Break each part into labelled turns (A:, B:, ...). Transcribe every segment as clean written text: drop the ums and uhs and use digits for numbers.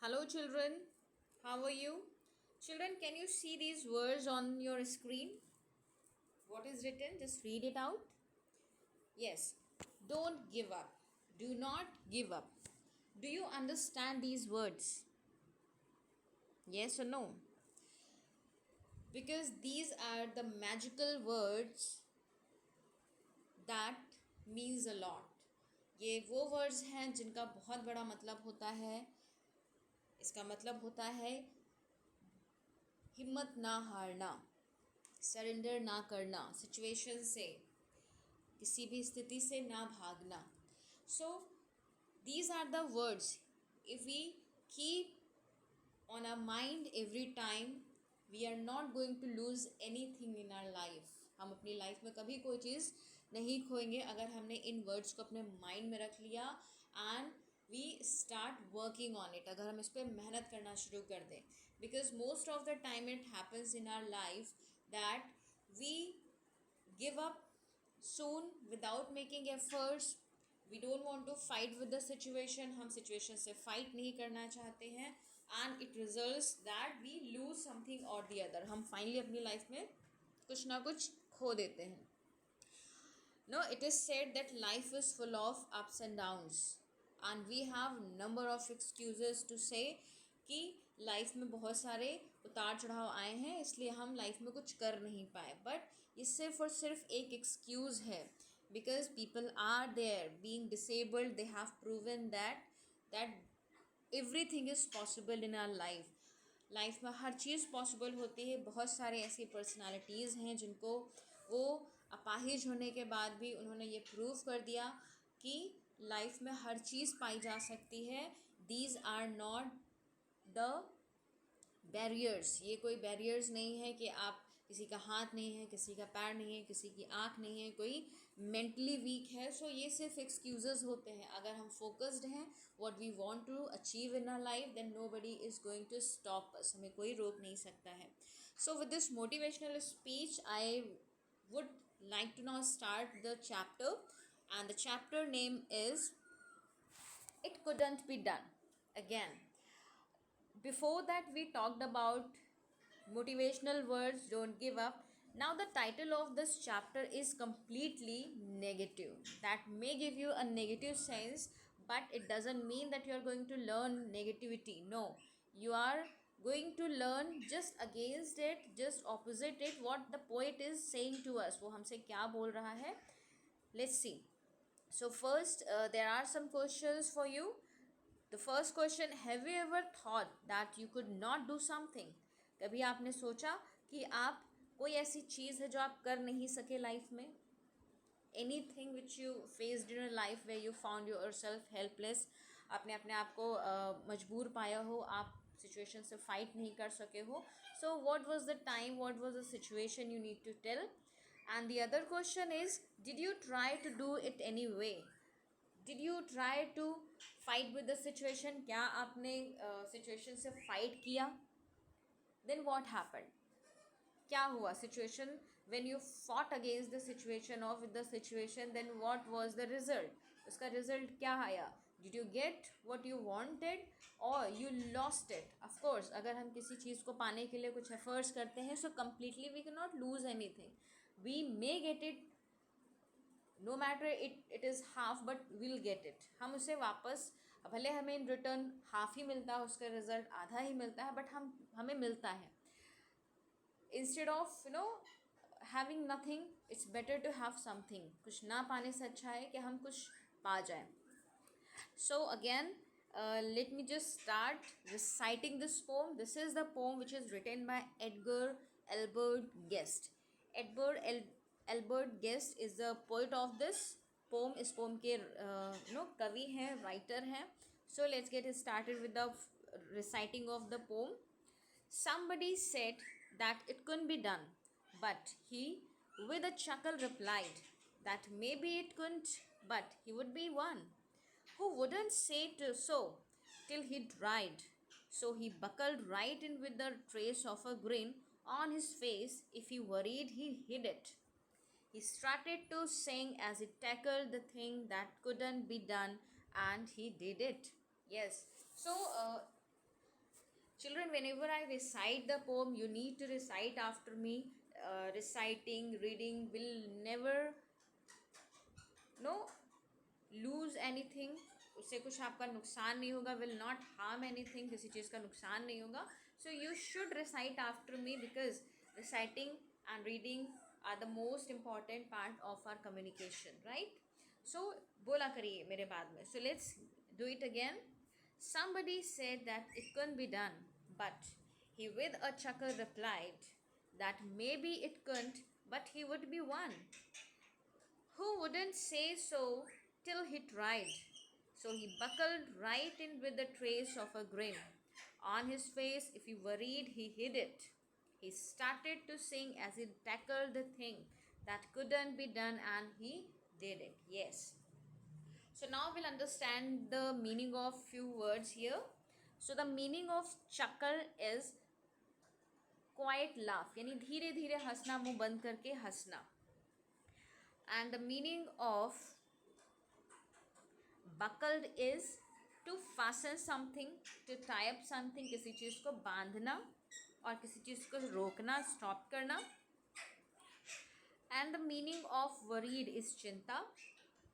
A: Hello, children. How are you? Children, can you see these words on your screen? What is written? Just read it out. Yes. Don't give up. Do not give up. Do you understand these words? Yes or no? Because these are the magical words that means a lot. ये वो words हैं जिनका बहुत बड़ा मतलब होता है. इसका मतलब होता है हिम्मत ना हारना, सरेंडर ना करना, सिचुएशन से, किसी भी स्थिति से ना भागना. So these are the words if we keep on our mind every time, we are not going to lose anything in our life. हम अपनी लाइफ में कभी कोई चीज़ नहीं खोएंगे अगर हमने इन वर्ड्स को अपने माइंड में रख लिया and we start working on it. अगर हम इस पर मेहनत करना शुरू कर दें, because most of the time it happens in our life that we give up soon without making efforts. We don't want to fight with the situation. हम situation से fight नहीं करना चाहते हैं and it results that we lose something or the other. हम finally अपनी life में कुछ ना कुछ खो देते हैं. No, it is said that life is full of ups and downs and we have number of excuses to say कि लाइफ में बहुत सारे उतार चढ़ाव आए हैं इसलिए हम लाइफ में कुछ कर नहीं पाए. बट ये सिर्फ और सिर्फ एक एक्सक्यूज़ है, because people are there being disabled, they have proven that everything is possible in our life. Life में हर चीज़ पॉसिबल होती है. बहुत सारे ऐसी पर्सनालिटीज़ हैं जिनको वो अपाहिज होने के बाद भी उन्होंने ये प्रूव कर दिया कि लाइफ में हर चीज़ पाई जा सकती है. These are not the barriers. ये कोई बैरियर्स नहीं है कि आप किसी का हाथ नहीं है, किसी का पैर नहीं है, किसी की आँख नहीं है, कोई मेंटली वीक है. सो ये सिर्फ एक्सक्यूज़ेस होते हैं. अगर हम फोकस्ड हैं what we want to achieve in our life, then nobody is going to stop us. हमें कोई रोक नहीं सकता है. So with this motivational speech I would like to now start the chapter, and the chapter name is It Couldn't Be Done. Again, before that we talked about motivational words, don't give up. Now the title of this chapter is completely negative. That may give you a negative sense, but it doesn't mean that you are going to learn negativity. No, you are going to learn just against it, just opposite it, what the poet is saying to us. वो हमसे क्या बोल रहा है. Let's see. So first there are some questions for you. The first question, have you ever thought that you could not do something? कभी आपने सोचा कि आप कोई ऐसी चीज़ है जो आप कर नहीं सके लाइफ में? Anything which you faced in your life where you found yourself helpless, आपने अपने आप को मजबूर पाया हो, आप सिचुएशन से फाइट नहीं कर सके हो. So what was the time, what was the situation you need to tell? And the other question is, did you try to do it anyway? Did you try to fight with the situation? क्या आपने situation से fight किया? Then what happened? क्या हुआ? Situation, when you fought against the situation or with the situation, then what was the result? उसका result क्या आया? Did you get what you wanted or you lost it? Of course, अगर हम किसी चीज़ को पाने के लिए कुछ efforts करते हैं, so completely we cannot lose anything. We may get it, no matter it is half, but will get it. हम उसे वापस, भले हमें इन रिटर्न हाफ ही मिलता है, उसका रिजल्ट आधा ही मिलता है, बट हमें मिलता है. Instead of having nothing, it's better to have something. कुछ ना पाने से अच्छा है कि हम कुछ पा जाएं. So again let me just start reciting this poem. This is the poem which is written by Edgar Albert Guest. Albert Guest is the poet of this poem. इस poem के कवि हैं, writer हैं. So let's get started with the reciting of the poem. Somebody said that it couldn't be done, but he with a chuckle replied that maybe it couldn't, but he would be one who wouldn't say so till he tried. So he buckled right in with the trace of a grin on his face. If he worried, he hid it. He started to sing as he tackled the thing that couldn't be done, and he did it. Yes. So Children, whenever I recite the poem, you need to recite after me. Reciting, reading will never lose anything. उससे कुछ आपका नुकसान नहीं होगा. Will not harm anything. किसी चीज़ का नुकसान नहीं होगा. So you should recite after me, because reciting and reading are the most important part of our communication, right? So बोला करिए मेरे बाद में. So let's do it again. Somebody said that it couldn't be done, but he with a chuckle replied that maybe it couldn't, but he would be one. Who wouldn't say so till he tried? So he buckled right in with the trace of a grin on his face. If he worried, he hid it. He started to sing as he tackled the thing that couldn't be done, and he did it. Yes. So now we'll understand the meaning of few words here. So the meaning of chuckle is quiet laugh, यानी धीरे धीरे हंसना, मुंह बंद करके हंसना. And the meaning of buckled is to fasten something, to tie up something, किसी चीज़ को बांधना और किसी चीज़ को रोकना, स्टॉप करना. And the meaning of worried is चिंता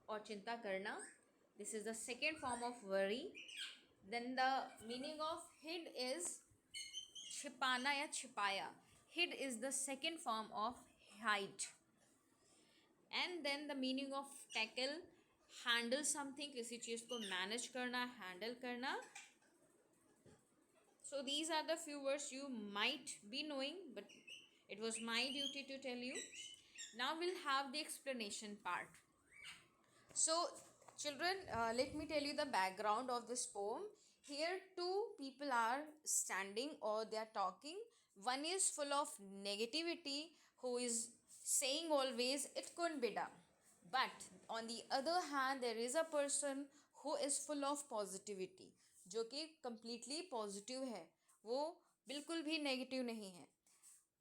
A: और चिंता करना. This is the second form of worry. Then the meaning of hid is छिपाना या छिपाया. Hid is the second form of hide. And then the meaning of tackle, handle something, किसी चीज़ को manage करना, handle करना. So these are the few words you might be knowing, but it was my duty to tell you. Now we'll have the explanation part. So children, let me tell you the background of this poem. Here two people are standing or they are talking. One is full of negativity, who is saying always it couldn't be done. But on the other hand, there is a person who is full of positivity, जो कि completely positive है, वो बिल्कुल भी negative नहीं है.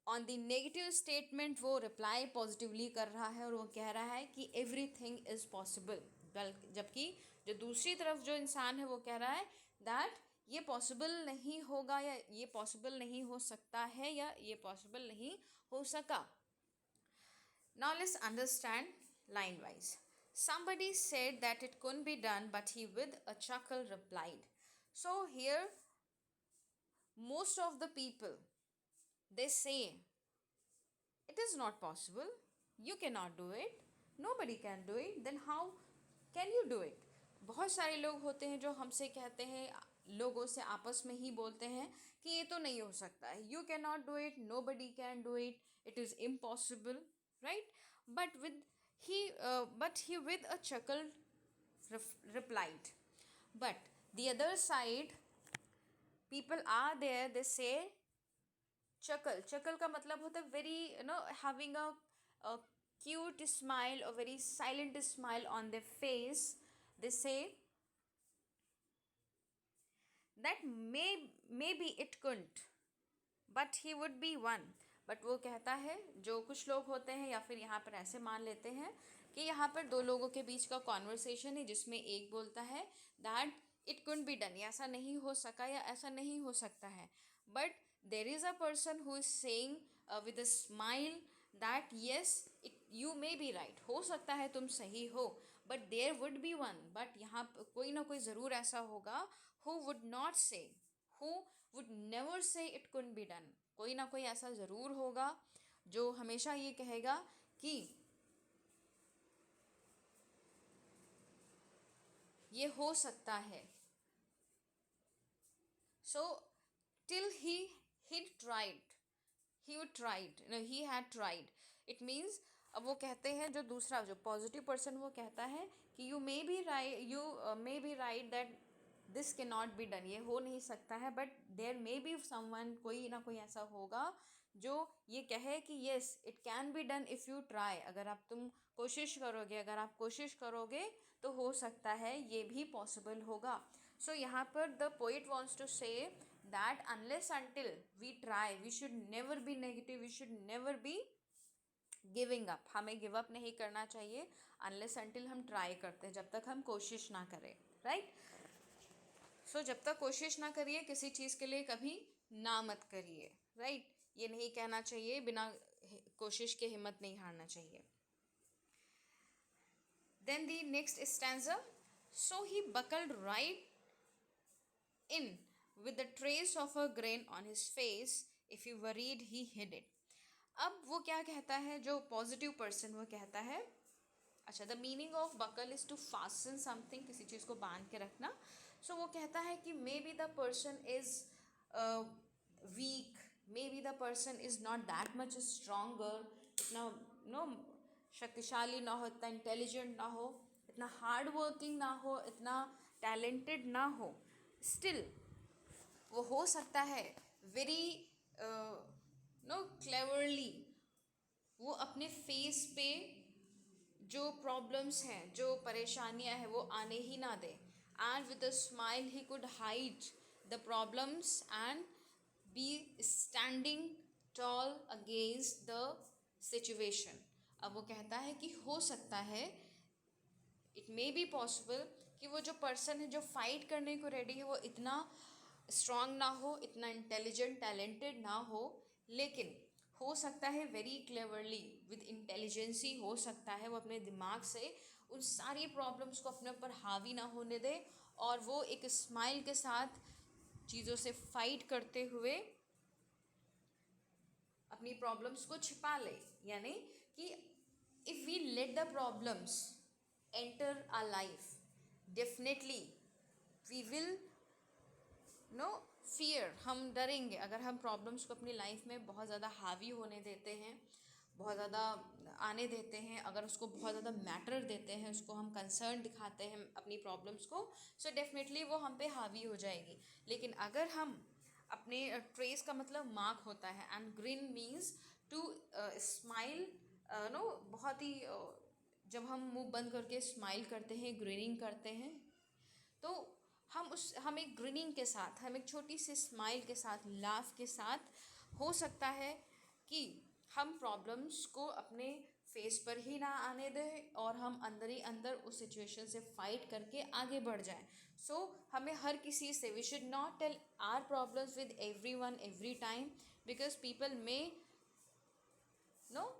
A: On the negative statement वो reply positively कर रहा है और वो कह रहा है कि everything is possible. जबकि जो दूसरी तरफ जो इंसान है वो कह रहा है that ये पॉसिबल नहीं होगा, या ये पॉसिबल नहीं हो सकता है, या ये पॉसिबल नहीं हो सका. Now let's understand line wise. Somebody said that it couldn't be done, but he with a chuckle replied. So here most of the people, they say it is not possible, you cannot do it, nobody can do it, then how can you do it? बहुत सारे लोग होते हैं जो हमसे कहते हैं, लोगों से आपस में ही बोलते हैं कि ये तो नहीं हो सकता है, you cannot do it, nobody can do it, it is impossible, right? But he with a chuckle replied. But the other side, people are there, they say chuckle का मतलब होता है very, having a cute smile or very silent smile on their face. They say that maybe it couldn't, but he would be one. But वो कहता है, जो कुछ लोग होते हैं या फिर यहाँ पर ऐसे मान लेते हैं कि यहाँ पर दो लोगों के बीच का कॉन्वर्सेशन है, जिसमें एक बोलता है that it couldn't be done, ऐसा नहीं हो सका या ऐसा नहीं हो सकता है. But there is a person who is saying with a smile that yes you may be right, हो सकता है तुम सही हो, but there would be one, but यहाँ कोई ना कोई ज़रूर ऐसा होगा who would not say, who would never say it couldn't be done. कोई ना कोई ऐसा ज़रूर होगा जो हमेशा ये कहेगा कि ये हो सकता है. So till he had tried, it means अब वो कहते हैं, जो दूसरा जो पॉजिटिव पर्सन वो कहता है कि you may be right that this can not be done, ये हो नहीं सकता है, but there may be someone, कोई ना कोई ऐसा होगा जो ये कहे कि yes it can be done if you try, अगर आप तुम कोशिश करोगे, अगर आप कोशिश करोगे तो हो सकता है ये भी पॉसिबल होगा. सो यहाँ पर the poet wants to say that unless until we try we should never be negative, we should never be giving up, हमें गिव अप नहीं करना चाहिए अनलेस अनटिल हम ट्राई करते हैं, जब तक हम कोशिश ना करें, राइट? सो जब तक कोशिश ना करिए किसी चीज़ के लिए कभी ना मत करिए, राइट। ये नहीं कहना चाहिए, बिना कोशिश के हिम्मत नहीं हारना चाहिए। Then the next stanza, so he buckled right in with the trace of a grin on his face. If he worried, he hid it. अब वो क्या कहता है, जो पॉजिटिव पर्सन वो कहता है, अच्छा, the meaning of buckle is to fasten something, किसी चीज़ को बांध के रखना। सो वो कहता है कि may be the person is weak, may be the person is not that much stronger, इतना नो शक्तिशाली ना हो, इतना इंटेलिजेंट ना हो, इतना हार्ड वर्किंग ना हो, इतना टैलेंटेड ना हो, स्टिल वो हो सकता है वेरी नो क्लेवरली वो अपने फेस पे जो प्रॉब्लम्स हैं, जो परेशानियां हैं, वो आने ही ना दे। And with a smile he could hide the problems and be standing tall against the situation. अब वो कहता है कि हो सकता है, इट मे बी पॉसिबल, कि वो जो पर्सन है जो फाइट करने को रेडी है वो इतना स्ट्रांग ना हो, इतना इंटेलिजेंट टैलेंटेड ना हो, लेकिन हो सकता है वेरी क्लेवरली विद इंटेलिजेंसी, हो सकता है वो अपने दिमाग से उन सारी प्रॉब्लम्स को अपने ऊपर हावी ना होने दे और वो एक स्माइल के साथ चीज़ों से फाइट करते हुए अपनी प्रॉब्लम्स को छिपा ले। यानी कि if we let the problems enter our life, definitely we will know fear, हम डरेंगे अगर हम प्रॉब्लम्स को अपनी लाइफ में बहुत ज़्यादा हावी होने देते हैं, बहुत ज़्यादा आने देते हैं, अगर उसको बहुत ज़्यादा मैटर देते हैं, उसको हम कंसर्न दिखाते हैं अपनी प्रॉब्लम्स को, सो डेफिनेटली वो हम पे हावी हो जाएगी। लेकिन अगर हम अपने ट्रेस का मतलब मार्क होता है, and green means to smile, no बहुत ही जब हम मुंह बंद करके स्माइल करते हैं, ग्रीनिंग करते हैं, तो हम एक ग्रीनिंग के साथ, हम एक छोटी सी स्माइल के साथ, लाफ के साथ, हो सकता है कि हम प्रॉब्लम्स को अपने फेस पर ही ना आने दें और हम अंदर ही अंदर उस सिचुएशन से फाइट करके आगे बढ़ जाएं। सो हमें हर किसी से, we should not tell our problems with everyone every time, because people may know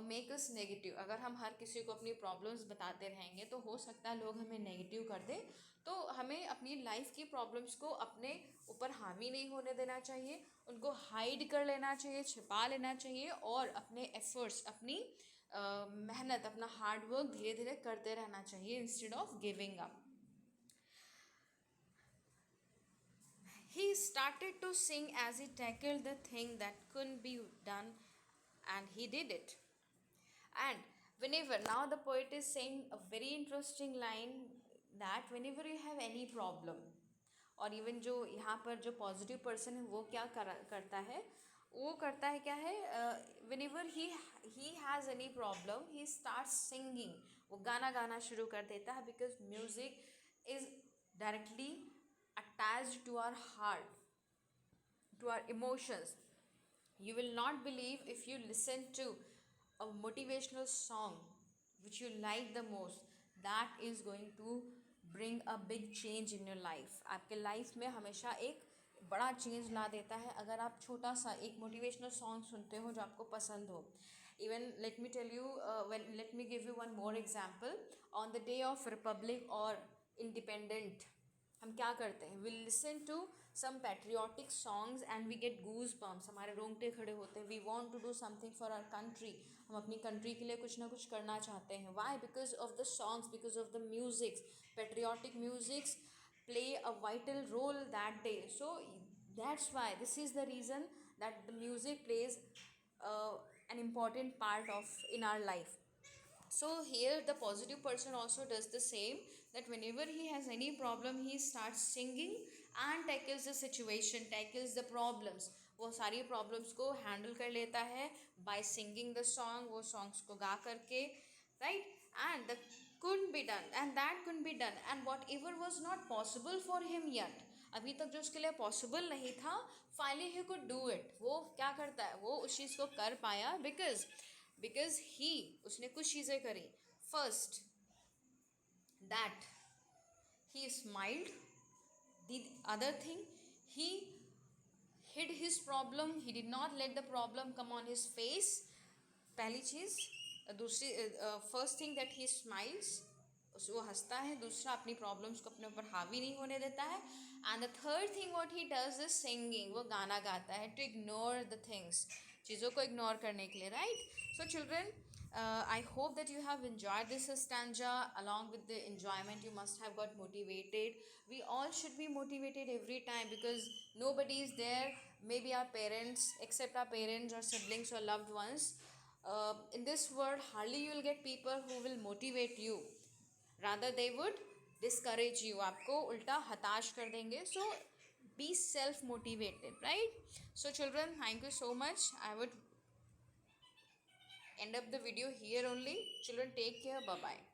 A: make us negative. अगर हम हर किसी को अपनी प्रॉब्लम्स बताते रहेंगे तो हो सकता है लोग हमें नेगेटिव कर दें। तो हमें अपनी लाइफ की प्रॉब्लम्स को अपने ऊपर हावी नहीं होने देना चाहिए, उनको हाइड कर लेना चाहिए, छिपा लेना चाहिए और अपने एफर्ट्स, अपनी मेहनत, अपना हार्ड वर्क धीरे धीरे करते रहना चाहिए instead of giving up. He started to sing as he tackled the thing that couldn't be done, and he did it. And whenever, now the poet is saying a very interesting line, that whenever you have any problem, और even जो यहाँ पर जो positive person है वो क्या करता है, वो करता है क्या है, whenever he has any problem he starts singing, वो गाना गाना शुरू कर देता है, because music is directly attached to our heart, to our emotions. You will not believe, if you listen to a motivational song which you like the most, that is going to bring a big change in your life. आपके life में हमेशा एक बड़ा change ला देता है अगर आप छोटा सा एक मोटिवेशनल सॉन्ग सुनते हो जो आपको पसंद हो। Even let me tell you, let me give you one more example. On the day of Republic or Independent, हम क्या करते हैं, we listen to some patriotic songs and we get goose bumps, हमारे रोंगटे खड़े होते हैं। We want to do something for our country, हम अपनी कंट्री के लिए कुछ ना कुछ करना चाहते हैं। Why? Because of the songs, because of the musics, patriotic musics play a vital role that day. So that's why, this is the reason that the music plays an important part of in our life. So here the positive person also does the same, that whenever he has any problem he starts singing and tackles the situation, tackles the problems, वो सारी problems को handle कर लेता है by singing the song, वो songs को गा करके, right? And the couldn't be done, and that couldn't be done, and whatever was not possible for him yet, अभी तक जो उसके लिए पॉसिबल नहीं था, finally he could do it. वो क्या करता है, वो उस चीज़ को कर पाया बिकॉज ही, उसने कुछ चीज़ें करी। First, that he smiled, the other thing, he hid his problem, he did not let the problem come on his face. पहली चीज़, दूसरी, first thing that he smiles, वो हंसता है. दूसरा, अपनी प्रॉब्लम्स को अपने ऊपर हावी नहीं होने देता है. And the third thing what he does is singing, वो गाना गाता है टू इग्नोर द थिंग्स, चीज़ों को इग्नोर करने के लिए, right. So children, I hope that you have enjoyed this stanza. Along with the enjoyment, you must have got motivated. We all should be motivated every time because nobody is there, maybe our parents, except our parents or siblings or loved ones. In this world, hardly you will get people who will motivate you. Rather, they would discourage you. आपको उल्टा हताश कर देंगे. So, be self-motivated, right? So, children, thank you so much. I would end up the video here only. Children, take care. Bye bye.